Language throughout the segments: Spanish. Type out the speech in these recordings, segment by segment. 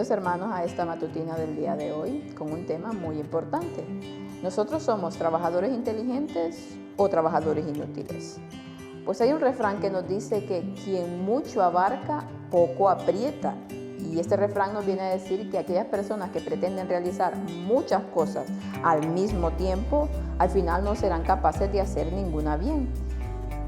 Bienvenidos hermanos a esta matutina del día de hoy con un tema muy importante. ¿Nosotros somos trabajadores inteligentes o trabajadores inútiles? Pues hay un refrán que nos dice que quien mucho abarca, poco aprieta. Y este refrán nos viene a decir que aquellas personas que pretenden realizar muchas cosas al mismo tiempo, al final no serán capaces de hacer ninguna bien.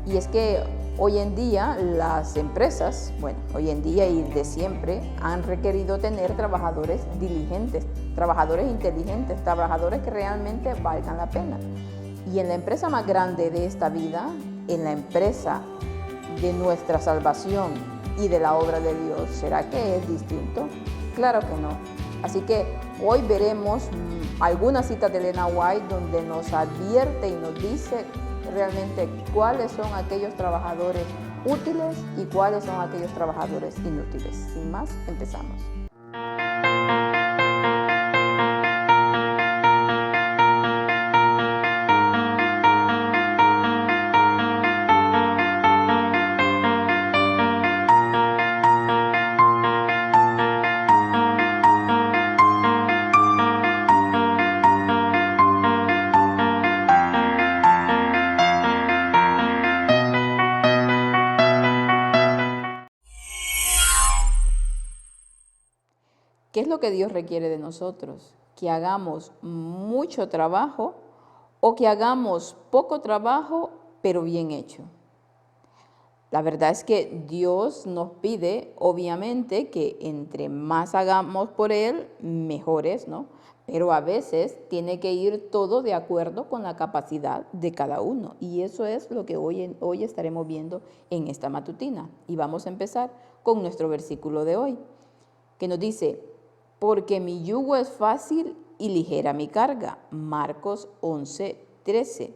Y es que hoy en día las empresas, hoy en día y de siempre, han requerido tener trabajadores diligentes, trabajadores inteligentes, trabajadores que realmente valgan la pena. Y en la empresa más grande de esta vida, en la empresa de nuestra salvación y de la obra de Dios, ¿será que es distinto? Claro que no. Así que hoy veremos algunas citas de Elena White donde nos advierte y nos dice realmente cuáles son aquellos trabajadores útiles y cuáles son aquellos trabajadores inútiles. Sin más, empezamos. ¿Qué es lo que Dios requiere de nosotros? ¿Que hagamos mucho trabajo o que hagamos poco trabajo pero bien hecho? La verdad es que Dios nos pide, obviamente, que entre más hagamos por Él, mejores, ¿no? Pero a veces tiene que ir todo de acuerdo con la capacidad de cada uno. Y eso es lo que hoy estaremos viendo en esta matutina. Y vamos a empezar con nuestro versículo de hoy, que nos dice: porque mi yugo es fácil y ligera mi carga. Marcos 11:13.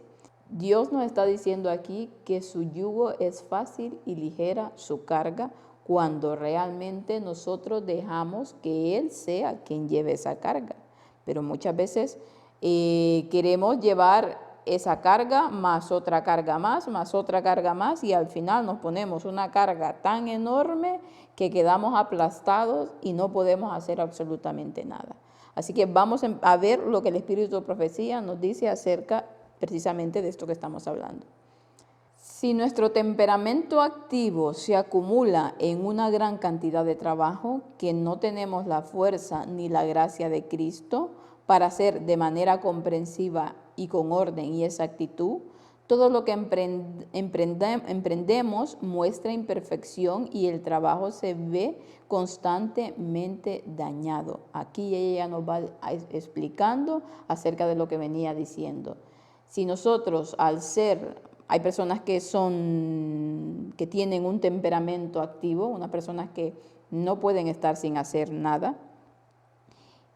Dios nos está diciendo aquí que su yugo es fácil y ligera su carga cuando realmente nosotros dejamos que Él sea quien lleve esa carga. Pero muchas veces queremos llevar esa carga más otra carga más otra carga más, y al final nos ponemos una carga tan enorme que quedamos aplastados y no podemos hacer absolutamente nada. Así que vamos a ver lo que el Espíritu de Profecía nos dice acerca precisamente de esto que estamos hablando. Si nuestro temperamento activo se acumula en una gran cantidad de trabajo, que no tenemos la fuerza ni la gracia de Cristo para hacer de manera comprensiva y con orden y exactitud, todo lo que emprendemos muestra imperfección y el trabajo se ve constantemente dañado. Aquí ella nos va explicando acerca de lo que venía diciendo. Si nosotros, hay personas que tienen un temperamento activo, unas personas que no pueden estar sin hacer nada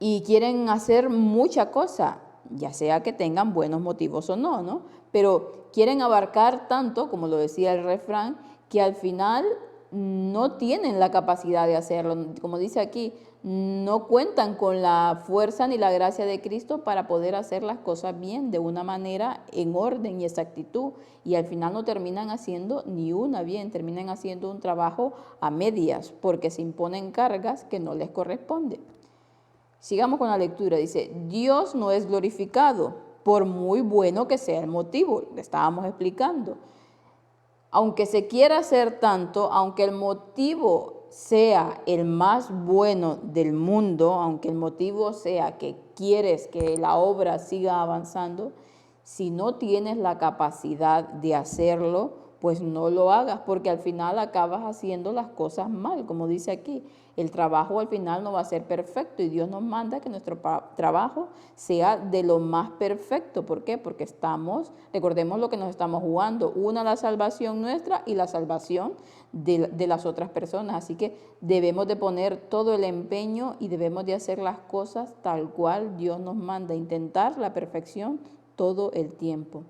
y quieren hacer mucha cosa, ya sea que tengan buenos motivos o no, ¿no? Pero quieren abarcar tanto, como lo decía el refrán, que al final no tienen la capacidad de hacerlo. Como dice aquí, no cuentan con la fuerza ni la gracia de Cristo para poder hacer las cosas bien, de una manera en orden y exactitud, y al final no terminan haciendo ni una bien, terminan haciendo un trabajo a medias, porque se imponen cargas que no les corresponden. Sigamos con la lectura. Dice: Dios no es glorificado, por muy bueno que sea el motivo. Le estábamos explicando. Aunque se quiera hacer tanto, aunque el motivo sea el más bueno del mundo, aunque el motivo sea que quieres que la obra siga avanzando, si no tienes la capacidad de hacerlo, pues no lo hagas, porque al final acabas haciendo las cosas mal. Como dice aquí, el trabajo al final no va a ser perfecto y Dios nos manda que nuestro trabajo sea de lo más perfecto. ¿Por qué? Porque recordemos lo que nos estamos jugando, la salvación nuestra y la salvación de las otras personas. Así que debemos de poner todo el empeño y debemos de hacer las cosas tal cual Dios nos manda, intentar la perfección todo el tiempo.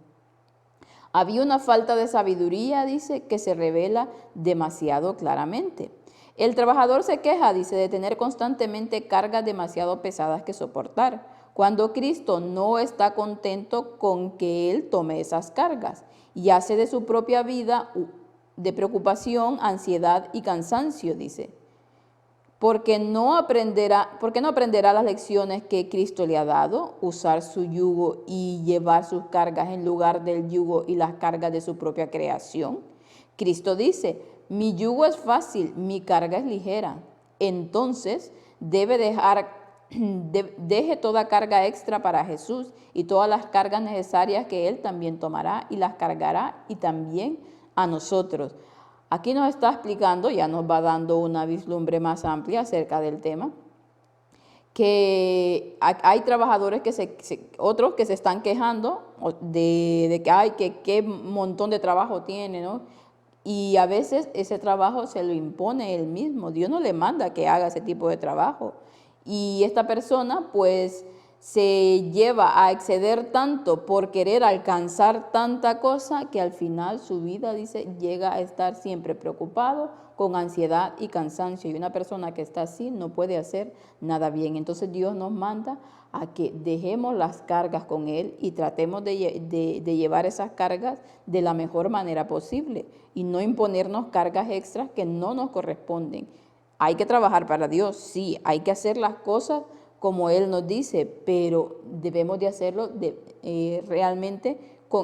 Había una falta de sabiduría, dice, que se revela demasiado claramente. El trabajador se queja, dice, de tener constantemente cargas demasiado pesadas que soportar, cuando Cristo no está contento con que Él tome esas cargas y hace de su propia vida de preocupación, ansiedad y cansancio, dice. porque no aprenderá las lecciones que Cristo le ha dado, usar su yugo y llevar sus cargas en lugar del yugo y las cargas de su propia creación. Cristo dice, mi yugo es fácil, mi carga es ligera. Entonces, deje toda carga extra para Jesús y todas las cargas necesarias que Él también tomará y las cargará y también a nosotros. Aquí nos está explicando, ya nos va dando una vislumbre más amplia acerca del tema, que hay trabajadores otros que se están quejando de que ay, que qué montón de trabajo tiene, ¿no? Y a veces ese trabajo se lo impone él mismo. Dios no le manda que haga ese tipo de trabajo. Y esta persona pues se lleva a exceder tanto por querer alcanzar tanta cosa que al final su vida, dice, llega a estar siempre preocupado, con ansiedad y cansancio. Y una persona que está así no puede hacer nada bien. Entonces Dios nos manda a que dejemos las cargas con Él y tratemos de llevar esas cargas de la mejor manera posible y no imponernos cargas extras que no nos corresponden. Hay que trabajar para Dios, sí, hay que hacer las cosas como Él nos dice, pero debemos de hacerlo realmente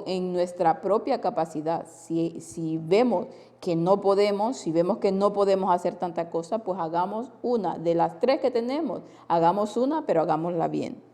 en nuestra propia capacidad. Si vemos que no podemos, si vemos que no podemos hacer tanta cosa, pues hagamos una de las 3 que tenemos, hagamos una, pero hagámosla bien.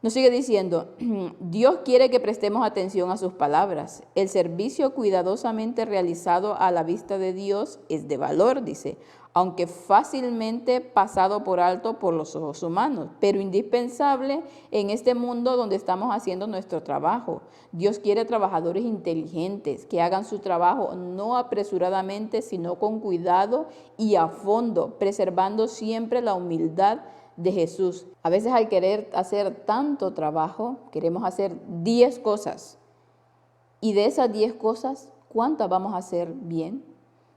Nos sigue diciendo, Dios quiere que prestemos atención a sus palabras. El servicio cuidadosamente realizado a la vista de Dios es de valor, dice, aunque fácilmente pasado por alto por los ojos humanos, pero indispensable en este mundo donde estamos haciendo nuestro trabajo. Dios quiere trabajadores inteligentes que hagan su trabajo no apresuradamente, sino con cuidado y a fondo, preservando siempre la humildad de Jesús. A veces al querer hacer tanto trabajo, queremos hacer 10 cosas. Y de esas 10 cosas, ¿cuántas vamos a hacer bien?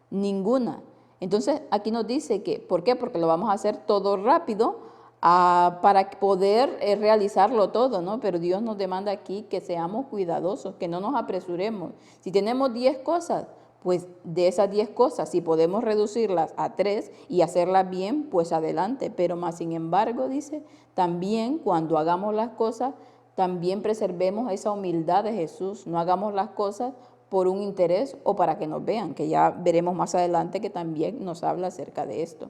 Ninguna. Entonces aquí nos dice que, ¿por qué? Porque lo vamos a hacer todo rápido para poder realizarlo todo, ¿no? Pero Dios nos demanda aquí que seamos cuidadosos, que no nos apresuremos. Si tenemos 10 cosas, pues de esas 10 cosas, si podemos reducirlas a 3 y hacerlas bien, pues adelante. Pero más sin embargo, dice, también cuando hagamos las cosas, también preservemos esa humildad de Jesús. No hagamos las cosas por un interés o para que nos vean, que ya veremos más adelante que también nos habla acerca de esto.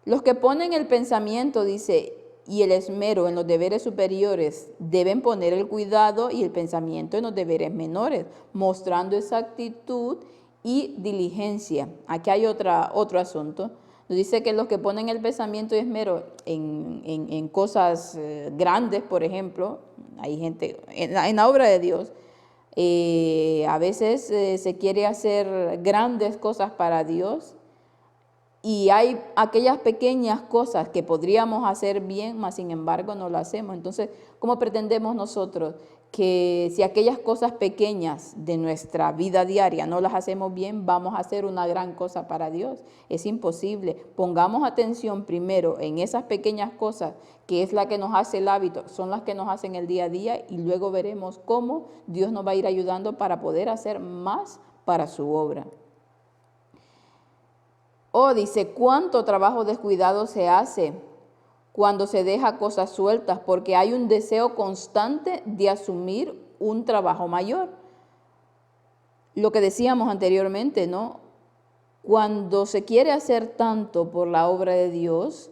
Los que ponen el pensamiento, dice, y el esmero en los deberes superiores deben poner el cuidado y el pensamiento en los deberes menores, mostrando exactitud y diligencia. Aquí hay otro asunto. Nos dice que los que ponen el pensamiento y esmero en cosas grandes, por ejemplo, hay gente en la obra de Dios, a veces se quiere hacer grandes cosas para Dios y hay aquellas pequeñas cosas que podríamos hacer bien, mas sin embargo no lo hacemos. Entonces, ¿cómo pretendemos nosotros que si aquellas cosas pequeñas de nuestra vida diaria no las hacemos bien, vamos a hacer una gran cosa para Dios? Es imposible. Pongamos atención primero en esas pequeñas cosas, que es la que nos hace el hábito, son las que nos hacen el día a día, y luego veremos cómo Dios nos va a ir ayudando para poder hacer más para su obra. Dice, ¿cuánto trabajo descuidado se hace cuando se deja cosas sueltas? Porque hay un deseo constante de asumir un trabajo mayor. Lo que decíamos anteriormente, ¿no? Cuando se quiere hacer tanto por la obra de Dios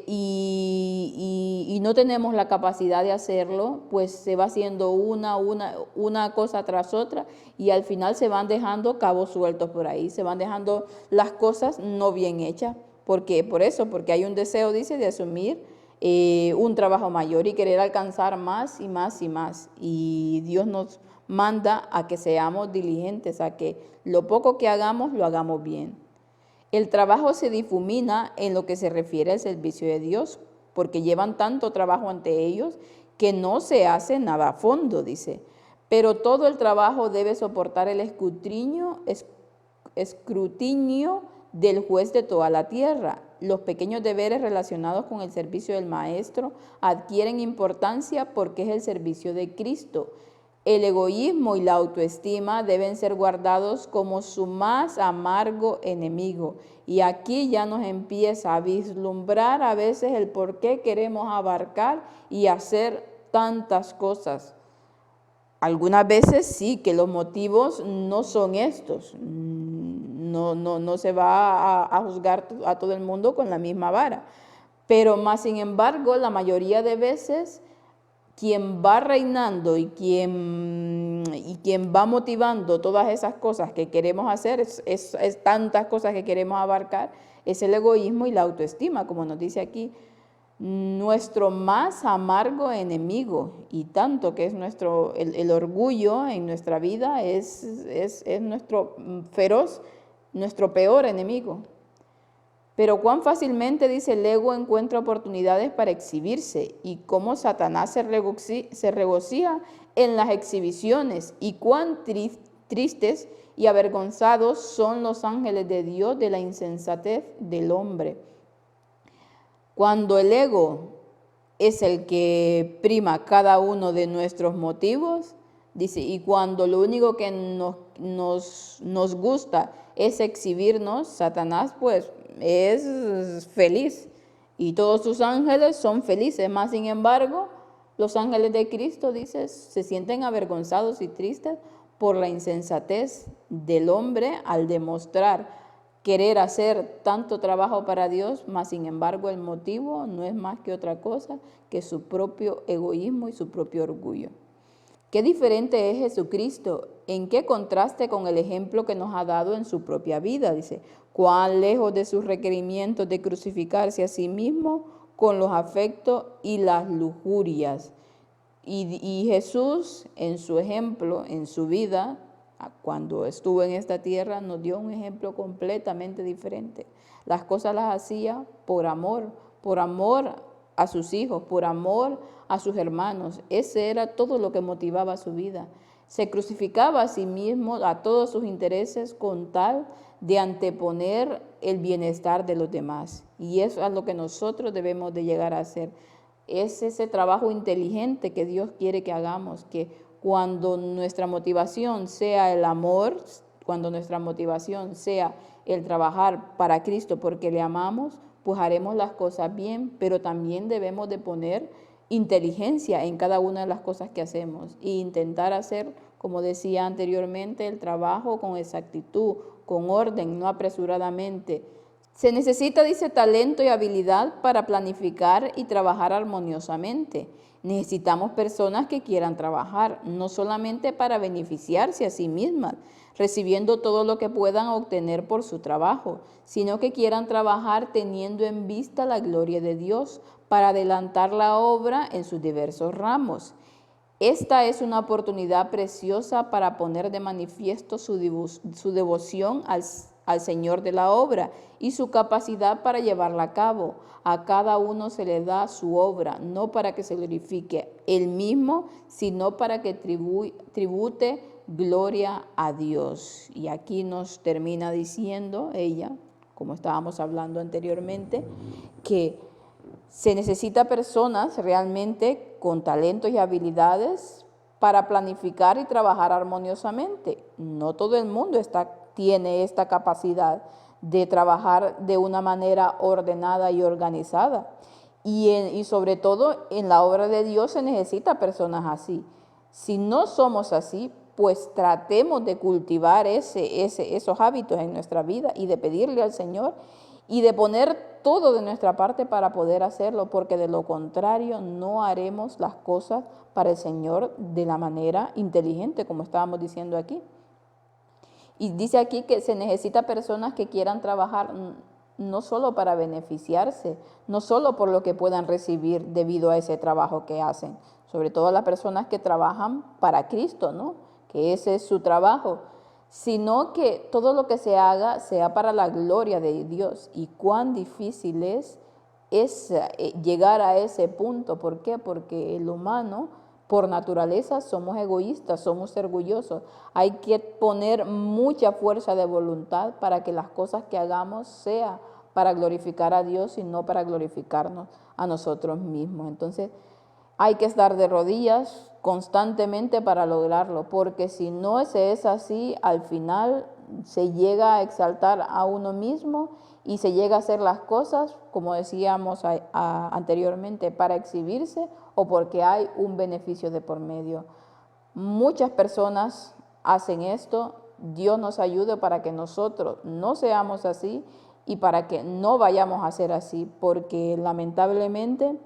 y no tenemos la capacidad de hacerlo, pues se va haciendo una cosa tras otra y al final se van dejando cabos sueltos por ahí, se van dejando las cosas no bien hechas. ¿Por qué? Por eso, porque hay un deseo, dice, de asumir un trabajo mayor y querer alcanzar más y más y más. Y Dios nos manda a que seamos diligentes, a que lo poco que hagamos, lo hagamos bien. El trabajo se difumina en lo que se refiere al servicio de Dios, porque llevan tanto trabajo ante ellos que no se hace nada a fondo, dice. Pero todo el trabajo debe soportar el escrutinio del juez de toda la tierra. Los pequeños deberes relacionados con el servicio del maestro adquieren importancia porque es el servicio de Cristo. El egoísmo y la autoestima deben ser guardados como su más amargo enemigo. Y aquí ya nos empieza a vislumbrar a veces el por qué queremos abarcar y hacer tantas cosas. Algunas veces sí que los motivos no son estos. No se va a juzgar a todo el mundo con la misma vara. Pero más sin embargo, la mayoría de veces quien va reinando y quien va motivando todas esas cosas que queremos hacer, es tantas cosas que queremos abarcar, es el egoísmo y la autoestima, como nos dice aquí, nuestro más amargo enemigo, y tanto que es el orgullo en nuestra vida es nuestro feroz, nuestro peor enemigo. Pero cuán fácilmente, dice, el ego encuentra oportunidades para exhibirse y cómo Satanás se regocija en las exhibiciones y cuán tristes y avergonzados son los ángeles de Dios de la insensatez del hombre. Cuando el ego es el que prima cada uno de nuestros motivos, dice, y cuando lo único que nos gusta es exhibirnos, Satanás pues es feliz y todos sus ángeles son felices. Más sin embargo, los ángeles de Cristo, dice, se sienten avergonzados y tristes por la insensatez del hombre al demostrar querer hacer tanto trabajo para Dios, mas sin embargo el motivo no es más que otra cosa que su propio egoísmo y su propio orgullo. Qué diferente es Jesucristo, en qué contraste con el ejemplo que nos ha dado en su propia vida, dice, cuán lejos de sus requerimientos de crucificarse a sí mismo con los afectos y las lujurias. Y Jesús, en su ejemplo, en su vida, cuando estuvo en esta tierra, nos dio un ejemplo completamente diferente. Las cosas las hacía por amor a sus hijos, por amor a sus hermanos. Ese era todo lo que motivaba su vida. Se crucificaba a sí mismo, a todos sus intereses, con tal de anteponer el bienestar de los demás. Y eso es lo que nosotros debemos de llegar a hacer. Es ese trabajo inteligente que Dios quiere que hagamos, que cuando nuestra motivación sea el amor, cuando nuestra motivación sea el trabajar para Cristo porque le amamos, pues haremos las cosas bien, pero también debemos de poner inteligencia en cada una de las cosas que hacemos e intentar hacer, como decía anteriormente, el trabajo con exactitud, con orden, no apresuradamente. Se necesita, dice, talento y habilidad para planificar y trabajar armoniosamente. Necesitamos personas que quieran trabajar, no solamente para beneficiarse a sí mismas, recibiendo todo lo que puedan obtener por su trabajo, sino que quieran trabajar teniendo en vista la gloria de Dios para adelantar la obra en sus diversos ramos. Esta es una oportunidad preciosa para poner de manifiesto su devoción al Señor de la obra y su capacidad para llevarla a cabo. A cada uno se le da su obra, no para que se glorifique él mismo, sino para que tribute gloria a Dios. Y aquí nos termina diciendo ella, como estábamos hablando anteriormente, que se necesita personas realmente con talentos y habilidades para planificar y trabajar armoniosamente. No todo el mundo tiene esta capacidad de trabajar de una manera ordenada y organizada. Y sobre todo en la obra de Dios se necesita personas así. Si no somos así, pues tratemos de cultivar esos hábitos en nuestra vida y de pedirle al Señor y de poner todo de nuestra parte para poder hacerlo, porque de lo contrario no haremos las cosas para el Señor de la manera inteligente, como estábamos diciendo aquí. Y dice aquí que se necesita personas que quieran trabajar no solo para beneficiarse, no solo por lo que puedan recibir debido a ese trabajo que hacen, sobre todo las personas que trabajan para Cristo, ¿no? Que ese es su trabajo, sino que todo lo que se haga sea para la gloria de Dios. Y cuán difícil es llegar a ese punto. ¿Por qué? Porque el humano, por naturaleza, somos egoístas, somos orgullosos. Hay que poner mucha fuerza de voluntad para que las cosas que hagamos sea para glorificar a Dios y no para glorificarnos a nosotros mismos. Entonces, hay que estar de rodillas constantemente para lograrlo, porque si no se es así, al final se llega a exaltar a uno mismo y se llega a hacer las cosas, como decíamos anteriormente, para exhibirse o porque hay un beneficio de por medio. Muchas personas hacen esto. Dios nos ayude para que nosotros no seamos así y para que no vayamos a ser así, porque lamentablemente,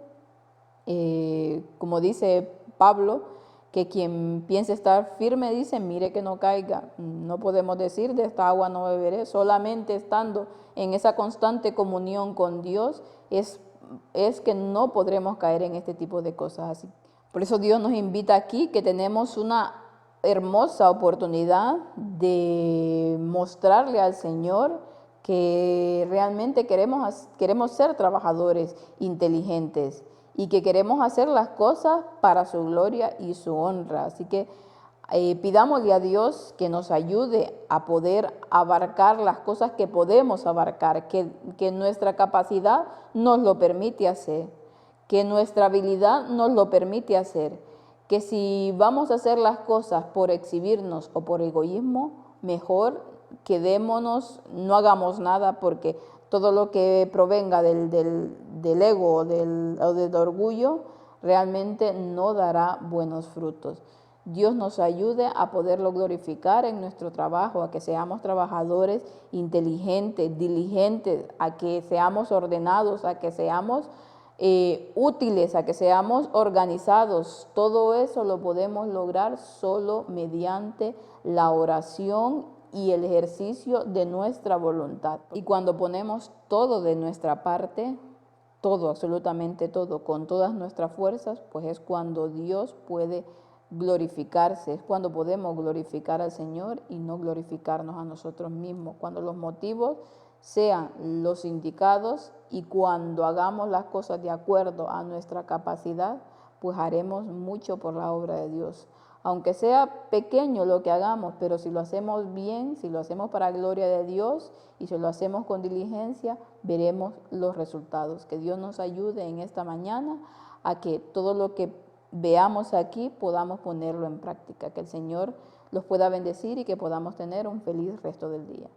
como dice Pablo, que quien piense estar firme, dice, mire que no caiga. No podemos decir, de esta agua no beberé. Solamente estando en esa constante comunión con Dios es que no podremos caer en este tipo de cosas así. Por eso Dios nos invita aquí, que tenemos una hermosa oportunidad de mostrarle al Señor que realmente queremos ser trabajadores inteligentes y que queremos hacer las cosas para su gloria y su honra. Así que pidámosle a Dios que nos ayude a poder abarcar las cosas que podemos abarcar, que nuestra capacidad nos lo permite hacer, que nuestra habilidad nos lo permite hacer, que si vamos a hacer las cosas por exhibirnos o por egoísmo, mejor quedémonos, no hagamos nada, porque todo lo que provenga del ego o del orgullo realmente no dará buenos frutos. Dios nos ayude a poderlo glorificar en nuestro trabajo, a que seamos trabajadores inteligentes, diligentes, a que seamos ordenados, a que seamos útiles, a que seamos organizados. Todo eso lo podemos lograr solo mediante la oración y el ejercicio de nuestra voluntad. Y cuando ponemos todo de nuestra parte, todo, absolutamente todo, con todas nuestras fuerzas, pues es cuando Dios puede glorificarse, es cuando podemos glorificar al Señor y no glorificarnos a nosotros mismos, cuando los motivos sean los indicados y cuando hagamos las cosas de acuerdo a nuestra capacidad, pues haremos mucho por la obra de Dios. Aunque sea pequeño lo que hagamos, pero si lo hacemos bien, si lo hacemos para la gloria de Dios y si lo hacemos con diligencia, veremos los resultados. Que Dios nos ayude en esta mañana a que todo lo que veamos aquí podamos ponerlo en práctica. Que el Señor los pueda bendecir y que podamos tener un feliz resto del día.